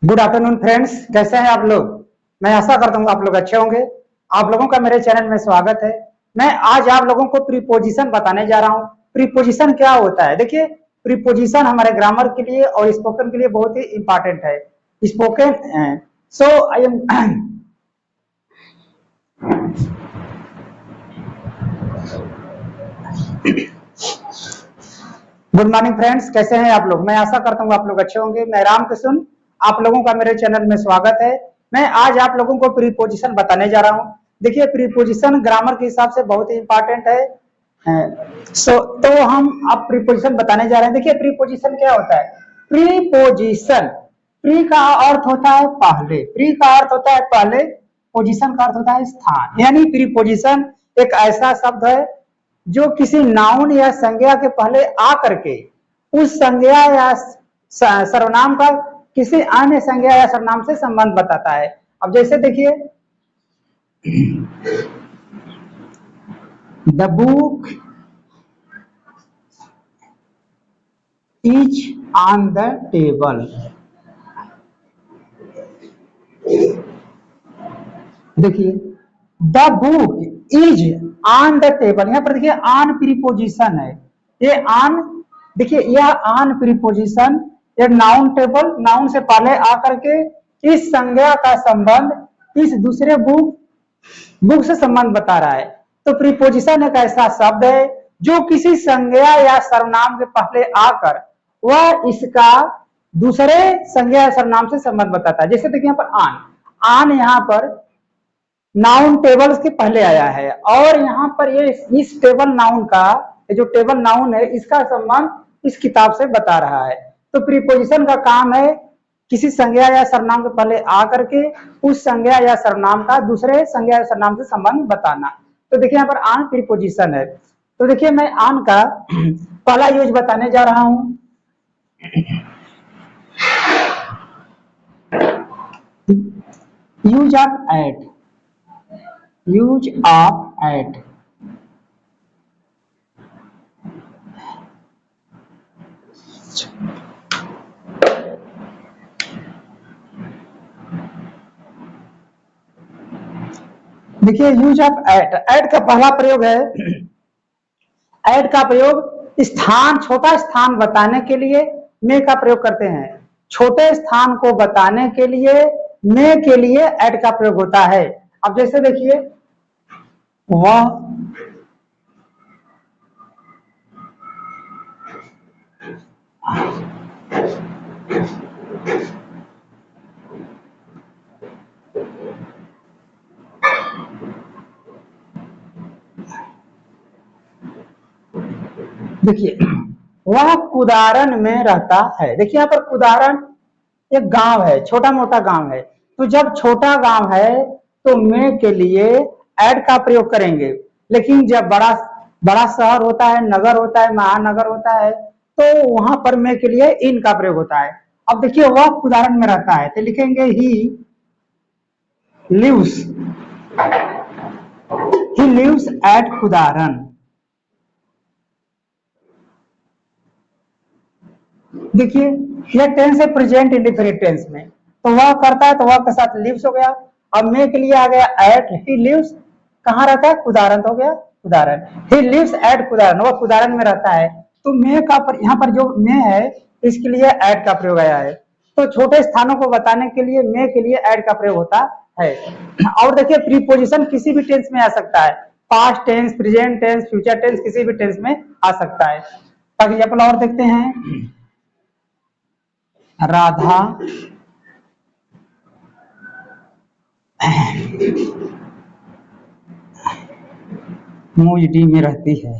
Good afternoon friends, कैसे हैं आप लोग। मैं आशा करता हूँ आप लोग अच्छे होंगे। आप लोगों का मेरे चैनल में स्वागत है। मैं आज आप लोगों को प्रीपोजिशन बताने जा रहा हूँ। प्रीपोजिशन क्या होता है। देखिए, प्रीपोजिशन हमारे ग्रामर के लिए और स्पोकन के लिए बहुत ही इंपॉर्टेंट है। Spoken so I am good morning friends, कैसे हैं आप लोग। मैं आशा करता हूँ आप लोग अच्छे होंगे। मैं रामकृष्ण, आप लोगों का मेरे चैनल में स्वागत है। मैं आज आप लोगों को प्रीपोजिशन बताने जा रहा हूँ। देखिए, प्रीपोजिशन ग्रामर के हिसाब से बहुत ही इंपॉर्टेंट है। तो हम अब प्रीपोजिशन बताने जा रहे हैं। देखिए, प्रीपोजिशन क्या होता है। प्रीपोजिशन, प्री का अर्थ होता है पहले, प्री का अर्थ होता है पहले, पोजीशन का अर्थ होता है स्थान। यानी प्रीपोजिशन एक ऐसा शब्द है जो किसी नाउन या संज्ञा के पहले आ करके उस संज्ञा या सर्वनाम का किसी अन्य संज्ञा या सर्वनाम से संबंध बताता है। अब जैसे देखिए, the book is on the table. देखिए, the book is on the table, यहाँ पर देखिए ऑन प्रीपोजिशन है। ये ऑन, देखिए यह ऑन प्रीपोजिशन एक नाउन टेबल, नाउन से पहले आकर के इस संज्ञा का संबंध इस दूसरे बुक से संबंध बता रहा है। तो प्रीपोजिशन एक ऐसा शब्द है जो किसी संज्ञा या सर्वनाम के पहले आकर वह इसका दूसरे संज्ञा या सर्वनाम से संबंध बताता है। जैसे देखिए यहाँ पर ऑन, ऑन यहाँ पर नाउन टेबल्स के पहले आया है और यहाँ पर ये इस टेबल नाउन का, जो टेबल नाउन है इसका संबंध इस किताब से बता रहा है। तो प्रीपोजिशन का काम है किसी संज्ञा या सर्वनाम के पहले आ करके उस संज्ञा या सर्वनाम का दूसरे संज्ञा या सर्वनाम से संबंध बताना। तो देखिए यहाँ पर ऑन प्रीपोजिशन है। तो देखिए, मैं ऑन का पहला यूज बताने जा रहा हूं। Use of at, use of at. देखिए, यूज ऑफ एट, एट का पहला प्रयोग है। एट का प्रयोग स्थान, छोटा स्थान बताने के लिए में का प्रयोग करते हैं। छोटे स्थान को बताने के लिए में के लिए एट का प्रयोग होता है। अब जैसे देखिए, वह देखिए, वह कुदारन में रहता है। देखिए यहाँ पर कुदारन एक गांव है, छोटा मोटा गांव है। तो जब छोटा गांव है तो में के लिए एड का प्रयोग करेंगे। लेकिन जब बड़ा बड़ा शहर होता है, नगर होता है, महानगर होता है, तो वहां पर में के लिए इन का प्रयोग होता है। अब देखिए, वह कुदारन में रहता है तो लिखेंगे लिव्स ही लिव्स एट कुदारन। देखिए, यह टेंस है प्रेजेंट इंडिफिनिट टेंस में, तो वह करता है तो वह के साथ लिव्स हो गया। अब में के लिए आ गया एट, ही लिव्स कहाँ रहता है, कुदारन हो गया कुदारन। ही लिव्स एट कुदारन, वह कुदारन में रहता है। तो में का यहाँ पर जो में है इसके लिए एट का प्रयोग आया है। तो छोटे स्थानों को बताने के लिए में के लिए एट का प्रयोग होता है। और देखिए, प्रीपोजिशन किसी भी टेंस में आ सकता है, past tense, present tense, future tense, किसी भी टेंस में आ सकता है। एग्जाम्पल और देखते हैं। राधा मूजडी में रहती है।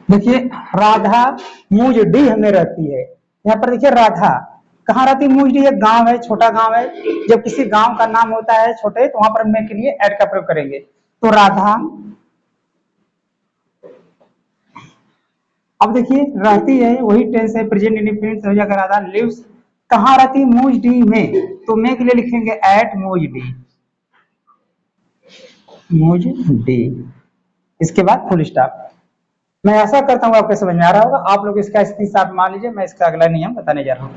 देखिए, राधा मूजडी में रहती है। यहाँ पर देखिए, राधा कहाँ रहती है, मूजडी एक गांव है, छोटा गांव है। जब किसी गांव का नाम होता है छोटे तो वहां पर में के लिए एड का प्रयोग करेंगे। तो राधा, अब देखिए रहती है वही टेंस है, प्रेजेंट इंडिफिनिट हो जाएगा। राधा लिव्स कहाँ रहती है? मूज डी में, तो में के लिए लिखेंगे एट मूज डी, मूज डी, इसके बाद फुल स्टॉप। मैं ऐसा करता हूँ आपको समझ में आ रहा होगा। आप लोग इसका स्क्रीनशॉट मान लीजिए, मैं इसका अगला नियम बताने जा रहा हूँ।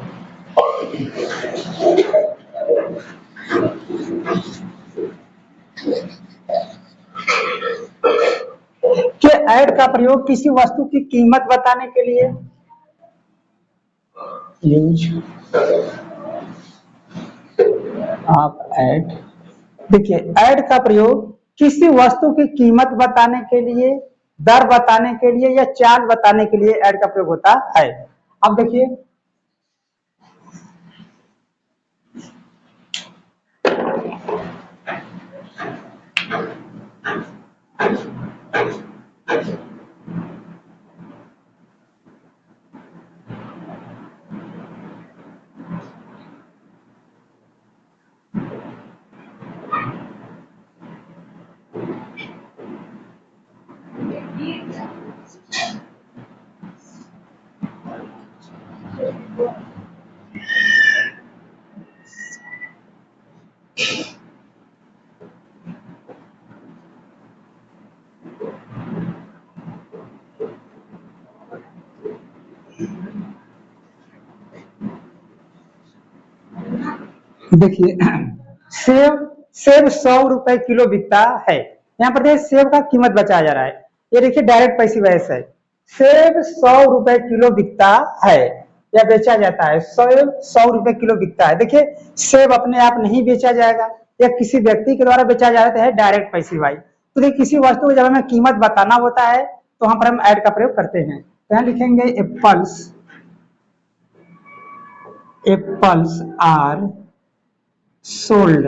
कि ऐड का प्रयोग किसी वस्तु की कीमत बताने के लिए, यूज ऑफ ऐड। देखिए ऐड का प्रयोग किसी वस्तु की कीमत बताने के लिए, दर बताने के लिए या चाल बताने के लिए ऐड का प्रयोग होता है। अब देखिए देखिए सेब, सेब 100 रुपए किलो बिकता है। यहाँ पर देखिए सेब का कीमत बताया जा रहा है। ये देखिए डायरेक्ट पैसिव वॉइस है। सेब 100 रुपए किलो बिकता है या बेचा जाता है। सेब 100 रुपए किलो बिकता है। देखिए सेब अपने आप नहीं बेचा जाएगा या किसी व्यक्ति के द्वारा बेचा जाता है, डायरेक्ट पैसिव वॉइस। तो देखिए किसी वस्तु को जब हमें कीमत बताना होता है तो वहां पर हम ऐड का प्रयोग करते हैं। तो यहाँ लिखेंगे apples, apples are sold,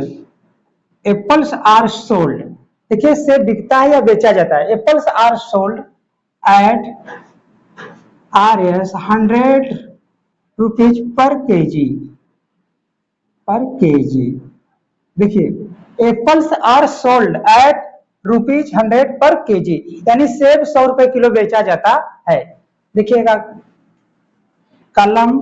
apples are sold. देखिए सेब बिकता है या बेचा जाता है। Apples are sold at RS 100 rupees per KG, per KG. देखिए apples are sold at ₹100 per KG, यानी सेब 100 रुपए किलो बेचा जाता है। देखिएगा कलम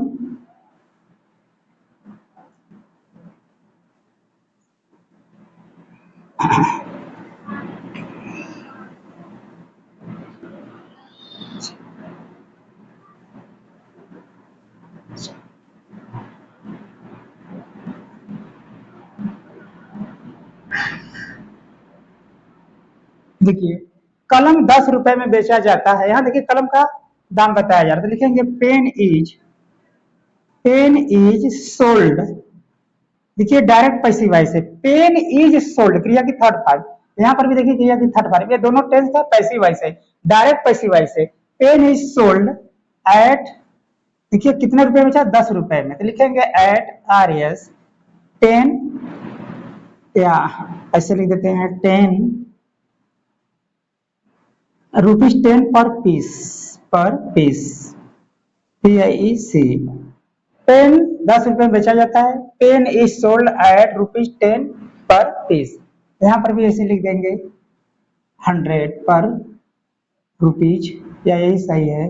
देखिए कलम 10 रुपए में बेचा जाता है। यहाँ देखिए कलम का दाम बताया जा रहा है, तो लिखेंगे पेन इज सोल्ड। देखिए डायरेक्ट पैसिव वॉइस है। पेन इज सोल्ड, क्रिया की थर्ड फॉर्म। यहाँ पर भी देखिए क्रिया की थर्ड फॉर्म, ये दोनों टेंस का पैसिव वॉइस है, डायरेक्ट पैसिव वॉइस है। पेन इज सोल्ड एट, देखिए कितने रुपए में बेचा? 10 रुपए में, तो लिखेंगे एट RS 10, या ऐसे लिख देते हैं 10 रुपीज पर पीस, पर पीस, PIEC। पेन 10 रुपए में बेचा जाता है। पेन इज सोल्ड एट ₹10 पर पीस। यहाँ पर भी ऐसे लिख देंगे 100 पर रुपीज, या यही सही है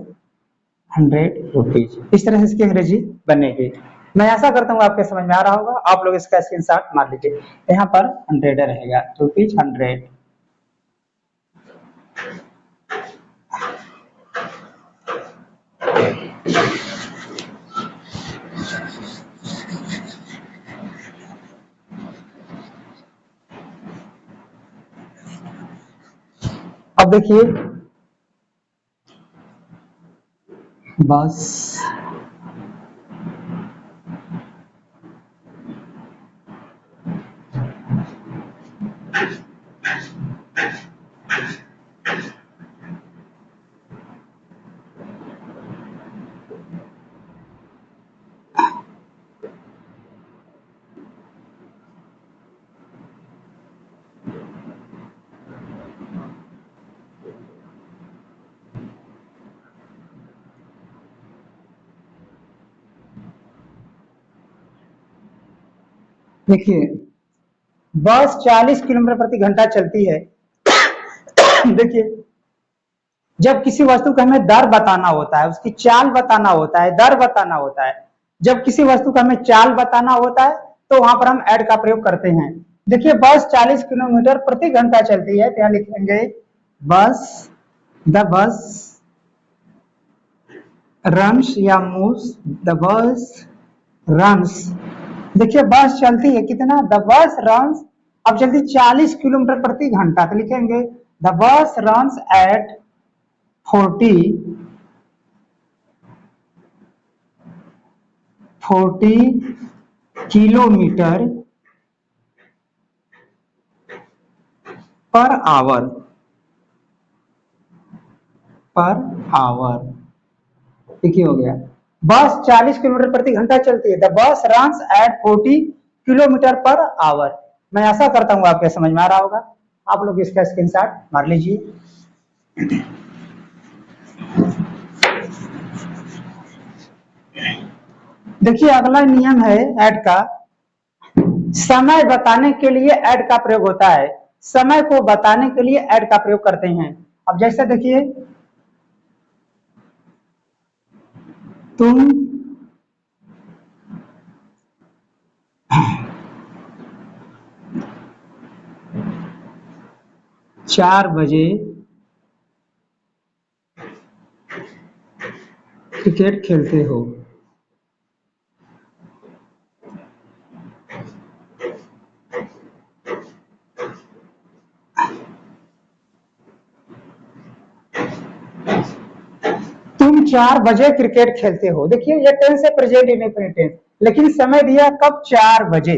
100 रुपीज। इस तरह से इसकी अंग्रेजी बनेगी। मैं आशा करता हूँ आपके समझ में आ रहा होगा। आप लोग इसका स्क्रीनशॉट मार लीजिए। यहाँ पर 100 रहेगा, ₹100। अब देखिए बस, देखिए बस 40 किलोमीटर प्रति घंटा चलती है। देखिए जब किसी वस्तु का हमें दर बताना होता है, उसकी चाल बताना होता है, दर बताना होता है, जब किसी वस्तु का हमें चाल बताना होता है तो वहां पर हम एट का प्रयोग करते हैं। देखिए बस 40 किलोमीटर प्रति घंटा चलती है, तो यहाँ लिखेंगे बस, द बस रन्स या मूव्स, द बस रन्स। देखिए बस चलती है कितना, द बस रन्स, अब चलती 40 किलोमीटर प्रति घंटा, तो लिखेंगे the bus runs at 40 kilometre per hour, देखिए हो गया, बस 40 किलोमीटर प्रति घंटा चलती है, the bus runs at 40 kilometre per hour. मैं आशा करता हूँ आपके समझ में आ रहा होगा। आप लोग इसका स्क्रीनशॉट मार लीजिए। देखिए अगला नियम है एड का, समय बताने के लिए एड का प्रयोग होता है, समय को बताने के लिए एड का प्रयोग करते हैं। अब जैसे देखिए, तुम 4 बजे क्रिकेट खेलते हो। तुम 4 बजे क्रिकेट खेलते हो, देखिए ये टेंस है प्रेजेंट इंडेफिनिट टेंस, लेकिन समय दिया कब, 4 बजे।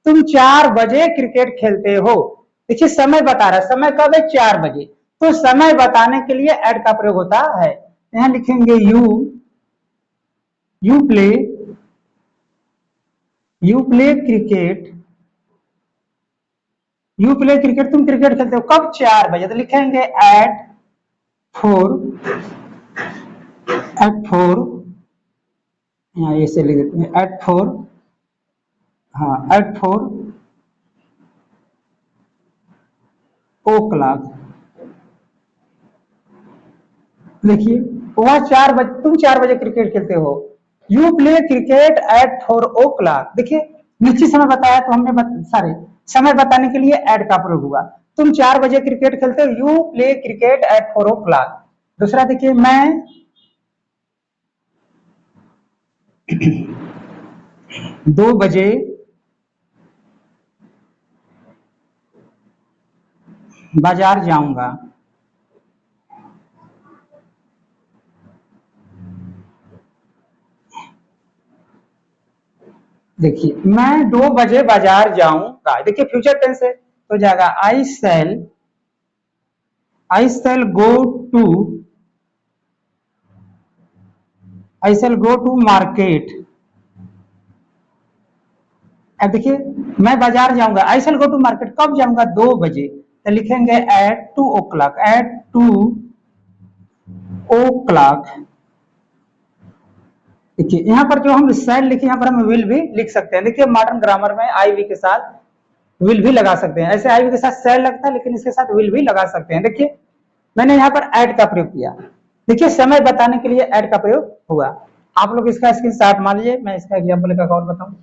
तुम 4 बजे क्रिकेट खेलते हो, देखिए समय बता रहा है, समय कब है, 4 बजे। तो समय बताने के लिए एड का प्रयोग होता है। यहां लिखेंगे you play cricket, you play cricket, तुम क्रिकेट खेलते हो कब, 4 बजे, तो लिखेंगे एट 4 यहाँ ऐसे लिख देते हैं एट 4, हाँ एट 4 o'clock। देखिए वह 4 बजे, तुम 4 बजे क्रिकेट खेलते हो, you play cricket at 4 o'clock। देखिए निश्चित समय बताया तो हमने सारे समय बताने के लिए एड का प्रयोग हुआ। तुम 4 बजे क्रिकेट खेलते हो, you play cricket at 4 o'clock। दूसरा देखिए, मैं 2 बजे बाजार जाऊंगा। देखिए मैं 2 बजे बाजार जाऊंगा, देखिए फ्यूचर टेंस है तो जाएगा आई शैल गो टू मार्केट। अब देखिए मैं बाजार जाऊंगा, आई शैल गो टू मार्केट, कब जाऊंगा, 2 बजे, तो लिखेंगे एट 2 o'clock, एट 2 o'clock। देखिए यहाँ पर जो हम शैल लिखे, यहाँ पर हम विल भी लिख सकते हैं। देखिए मॉडर्न ग्रामर में आई वी के साथ विल भी लगा सकते हैं, ऐसे आई वी के साथ शैल लगता है लेकिन इसके साथ विल भी लगा सकते हैं। देखिए मैंने यहाँ पर एड का प्रयोग किया, देखिए समय बताने के लिए एड का प्रयोग हुआ। आप लोग इसका स्क्रीनशॉट मान लीजिए, मैं इसका एग्जाम्पल एक और बताऊं।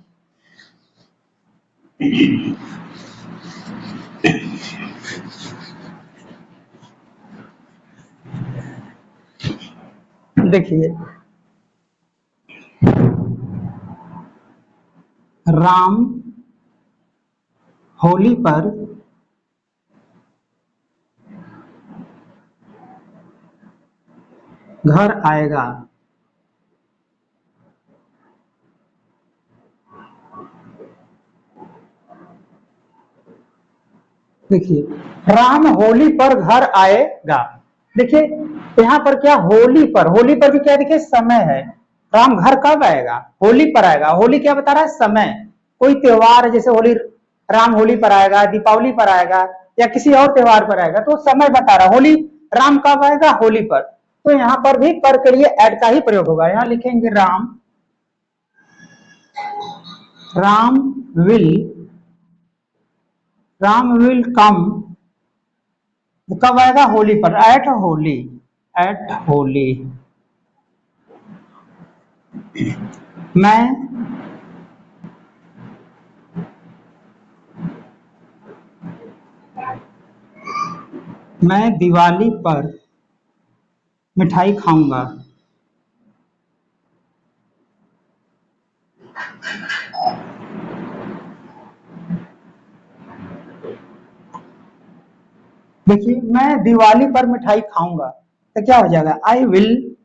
देखिए राम होली पर घर आएगा। देखिए राम होली पर घर आएगा, देखिए यहाँ पर क्या, होली पर भी क्या, देखिए समय है, राम घर कब आएगा, होली पर आएगा। होली क्या बता रहा है, समय, कोई त्योहार जैसे होली, राम होली पर आएगा, दीपावली पर आएगा या किसी और त्योहार पर आएगा, तो समय बता रहा है। होली, राम कब आएगा, होली पर। तो यहाँ पर भी पर के लिए एड का ही प्रयोग होगा। यहाँ लिखेंगे राम विल कम, कब आएगा, होली पर, एट होली। मैं दिवाली पर मिठाई खाऊंगा। देखिए मैं दिवाली पर मिठाई खाऊंगा तो क्या हो जाएगा, आई विल।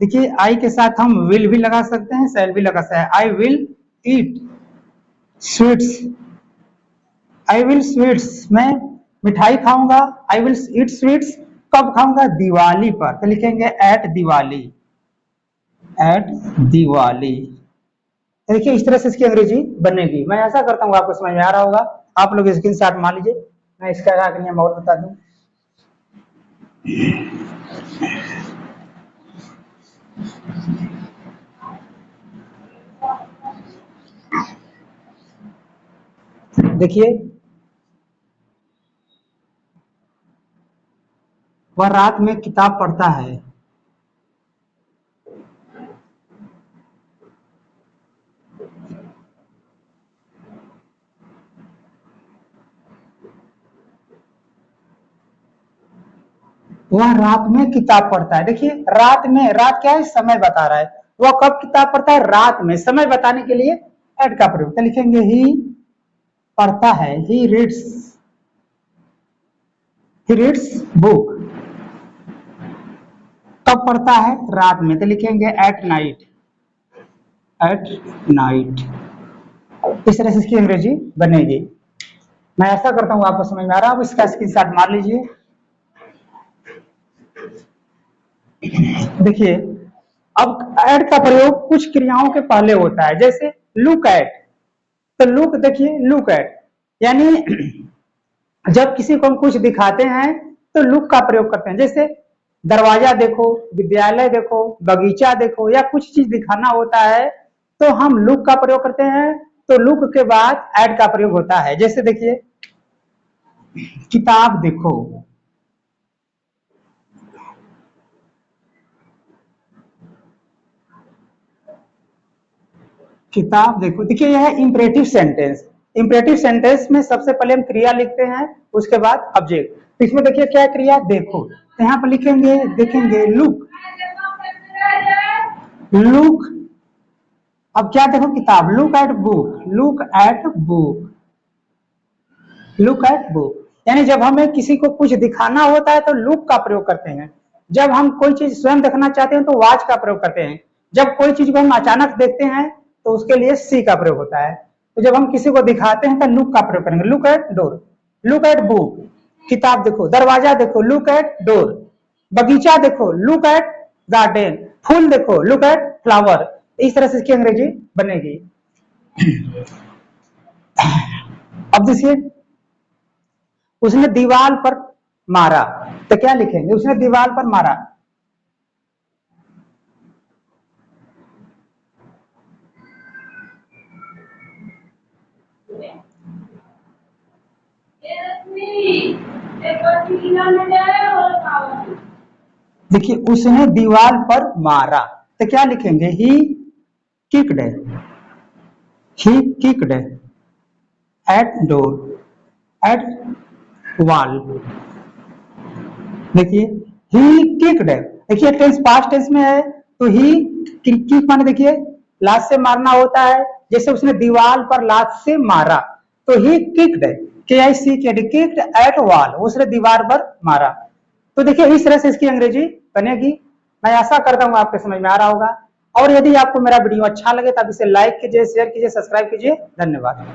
देखिए आई के साथ हम विल भी लगा सकते हैं, शैल भी लगा सकते हैं। I will eat sweets. I will sweets, मैं मिठाई खाऊंगा। आई विल ईट स्वीट्स कब खाऊंगा, दिवाली पर। तो लिखेंगे एट दिवाली, एट दिवाली। देखिए इस तरह से इसकी अंग्रेजी बनेगी। मैं ऐसा करता हूँ, आपको समझ में आ रहा होगा। आप लोग स्क्रीन शॉट मान लीजिए, मैं इसका क्या नियम और बता दूं। देखिए वह रात में किताब पढ़ता है। वह रात में किताब पढ़ता है। देखिए रात में, रात क्या है, समय बता रहा है। वह कब किताब पढ़ता है, रात में। समय बताने के लिए एट का प्रयोग। तो लिखेंगे ही पढ़ता है, ही रीड्स बुक। कब पढ़ता है, रात में। तो लिखेंगे एट नाइट, एट नाइट। इस तरह से इसकी अंग्रेजी बनेगी। मैं ऐसा करता हूं, आपको समझ में आ रहा है। अब इसका स्क्रीनशॉट मार लीजिए। देखिए अब एट का प्रयोग कुछ क्रियाओं के पहले होता है, जैसे लुक एट। तो लुक, देखिए लुक एट यानी जब किसी को हम कुछ दिखाते हैं तो लुक का प्रयोग करते हैं। जैसे दरवाजा देखो, विद्यालय देखो, बगीचा देखो, या कुछ चीज दिखाना होता है तो हम लुक का प्रयोग करते हैं। तो लुक के बाद एट का प्रयोग होता है। जैसे देखिए किताब देखो, किताब देखो। देखिए यह है इंपरेटिव सेंटेंस। इंपरेटिव सेंटेंस में सबसे पहले हम क्रिया लिखते हैं, उसके बाद ऑब्जेक्ट। तो इसमें देखिए क्या क्रिया, देखो। तो यहाँ पर लिखेंगे, देखेंगे लुक, लुक। अब क्या देखो, किताब, look at book, look at book, look at book. यानी जब हमें किसी को कुछ दिखाना होता है तो लुक का प्रयोग करते हैं। जब हम कोई चीज स्वयं देखना चाहते हैं तो वॉच का प्रयोग करते हैं। जब कोई चीज को हम अचानक देखते हैं तो उसके लिए सी का प्रयोग होता है। तो जब हम किसी को दिखाते हैं तो लुक का प्रयोग करेंगे, look at door, look at book. किताब देखो, दरवाजा देखो, लुक एट डोर। बगीचा देखो, लुक एट गार्डन। फूल देखो, लुक एट फ्लावर। इस तरह से इसकी अंग्रेजी बनेगी। अब देखिए उसने दीवार पर मारा, तो क्या लिखेंगे, उसने दीवार पर मारा। देखिए उसने दीवार पर मारा तो क्या लिखेंगे, he kicked, he kicked at door, at wall. देखिए ही किक्ड, देखिए टेंस पास्ट टेंस में है तो ही किक माने देखिए लात से मारना होता है। जैसे उसने दीवार पर लात से मारा तो ही किक्ड, किक्ड एट वॉल, उसने दीवार पर मारा। तो देखिए इस तरह से इसकी अंग्रेजी बनेगी। मैं आशा करता हूं आपके समझ में आ रहा होगा। और यदि आपको मेरा वीडियो अच्छा लगे तो आप इसे लाइक कीजिए, शेयर कीजिए, सब्सक्राइब कीजिए। धन्यवाद।